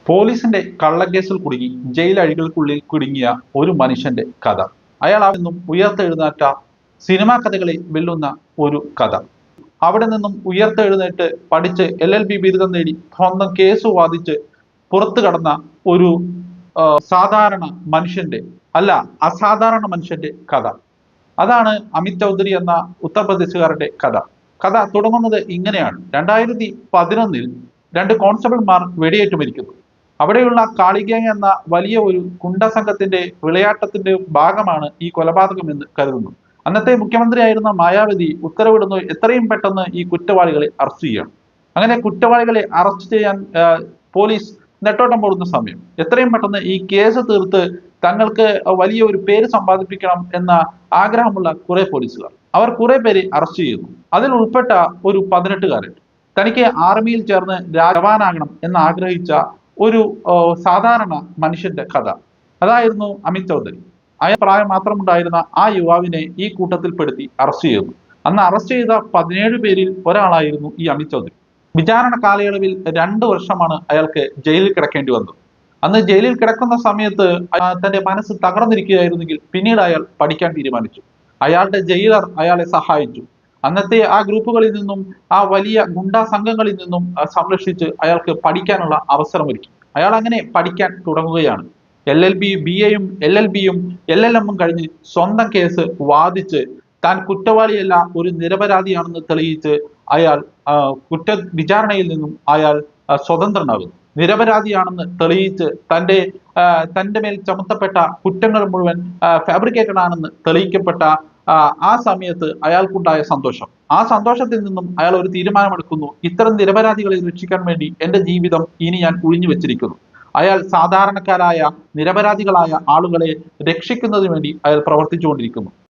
പോലീസിന്റെ കള്ളക്കേസിൽ കുടുങ്ങി ജയിലഴികൾക്കുള്ളിൽ കുടുങ്ങിയ ഒരു മനുഷ്യന്റെ കഥ. അയാൾ അവിടെ നിന്നും ഉയർത്തെഴുന്നേറ്റ സിനിമാ കഥകളെ വെല്ലുന്ന ഒരു കഥ. അവിടെ നിന്നും ഉയർത്തെഴുന്നേറ്റ് പഠിച്ച് LLB ബിരുദം നേടി സ്വന്തം കേസ് വാദിച്ച് പുറത്തു കടന്ന ഒരു സാധാരണ മനുഷ്യന്റെ അല്ല അസാധാരണ മനുഷ്യന്റെ കഥ. അതാണ് അമിത് ചൗധരി എന്ന ഉത്തർപ്രദേശുകാരന്റെ കഥ. കഥ തുടങ്ങുന്നത് ഇങ്ങനെയാണ്. 2011 രണ്ട് കോൺസ്റ്റബിൾമാർ വെടിയേറ്റ് മരിക്കുന്നു. അവിടെയുള്ള കാളിഗ്യാങ് എന്ന വലിയ ഒരു ഗുണ്ട സംഘത്തിന്റെ വിളയാട്ടത്തിന്റെ ഭാഗമാണ് ഈ കൊലപാതകം എന്ന് കരുതുന്നു. അന്നത്തെ മുഖ്യമന്ത്രിയായിരുന്ന മായാവതി ഉത്തരവിടുന്നു എത്രയും പെട്ടെന്ന് ഈ കുറ്റവാളികളെ അറസ്റ്റ് ചെയ്യണം. അങ്ങനെ കുറ്റവാളികളെ അറസ്റ്റ് ചെയ്യാൻ പോലീസ് നെട്ടോട്ടം പോടുന്ന സമയം എത്രയും പെട്ടെന്ന് ഈ കേസ് തീർത്ത് തങ്ങൾക്ക് വലിയ ഒരു പേര് സമ്പാദിപ്പിക്കണം എന്ന ആഗ്രഹമുള്ള കുറെ പോലീസുകാർ അവർ കുറെ പേരെ അറസ്റ്റ് ചെയ്യുന്നു. അതിൽ ഉൾപ്പെട്ട ഒരു 18കാരൻ തനിക്ക് ആർമിയിൽ ചേർന്ന് ജവാനാകണം എന്ന് ആഗ്രഹിച്ച ഒരു സാധാരണ മനുഷ്യന്റെ കഥ. അതായിരുന്നു അമിത് ചൗധരി. അയാൾ പ്രായം മാത്രമുണ്ടായിരുന്ന ആ യുവാവിനെ ഈ കൂട്ടത്തിൽപ്പെടുത്തി അറസ്റ്റ് ചെയ്യുന്നു. അന്ന് അറസ്റ്റ് ചെയ്ത 17 പേരിൽ ഒരാളായിരുന്നു ഈ അമിത് ചൗധരി. വിചാരണ കാലയളവിൽ 2 വർഷമാണ് അയാൾക്ക് ജയിലിൽ കിടക്കേണ്ടി വന്നത്. അന്ന് ജയിലിൽ കിടക്കുന്ന സമയത്ത് തന്റെ മനസ്സ് തകർന്നിരിക്കുകയായിരുന്നെങ്കിൽ പിന്നീട് അയാൾ പഠിക്കാൻ തീരുമാനിച്ചു. അയാളുടെ ജയിലർ അയാളെ സഹായിച്ചു. അന്നത്തെ ആ ഗ്രൂപ്പുകളിൽ നിന്നും ആ വലിയ ഗുണ്ടാ സംഘങ്ങളിൽ നിന്നും സംരക്ഷിച്ച് അയാൾക്ക് പഠിക്കാനുള്ള അവസരമൊരുക്കി. അയാൾ അങ്ങനെ പഠിക്കാൻ തുടങ്ങുകയാണ്. LLB BAയും LLBയും LLMും കഴിഞ്ഞ് സ്വന്തം കേസ് വാദിച്ച് താൻ കുറ്റവാളിയല്ല ഒരു നിരപരാധിയാണെന്ന് തെളിയിച്ച് അയാൾ കുറ്റ വിചാരണയിൽ നിന്നും അയാൾ സ്വതന്ത്രനാകുന്നു. നിരപരാധിയാണെന്ന് തെളിയിച്ച് തന്റെ മേൽ ചുമത്തപ്പെട്ട കുറ്റങ്ങൾ മുഴുവൻ ഫാബ്രിക്കേറ്റഡ് ആണെന്ന് തെളിയിക്കപ്പെട്ട ആ സമയത്ത് അയാൾക്കുണ്ടായ സന്തോഷം, ആ സന്തോഷത്തിൽ നിന്നും അയാൾ ഒരു തീരുമാനമെടുക്കുന്നു. ഇത്തരം നിരപരാധികളെ രക്ഷിക്കാൻ വേണ്ടി എൻ്റെ ജീവിതം ഇനി ഞാൻ ഒഴിഞ്ഞു വെച്ചിരിക്കുന്നു. അയാൾ സാധാരണക്കാരായ നിരപരാധികളായ ആളുകളെ രക്ഷിക്കുന്നതിന് വേണ്ടി അയാൾ പ്രവർത്തിച്ചുകൊണ്ടിരിക്കുന്നു.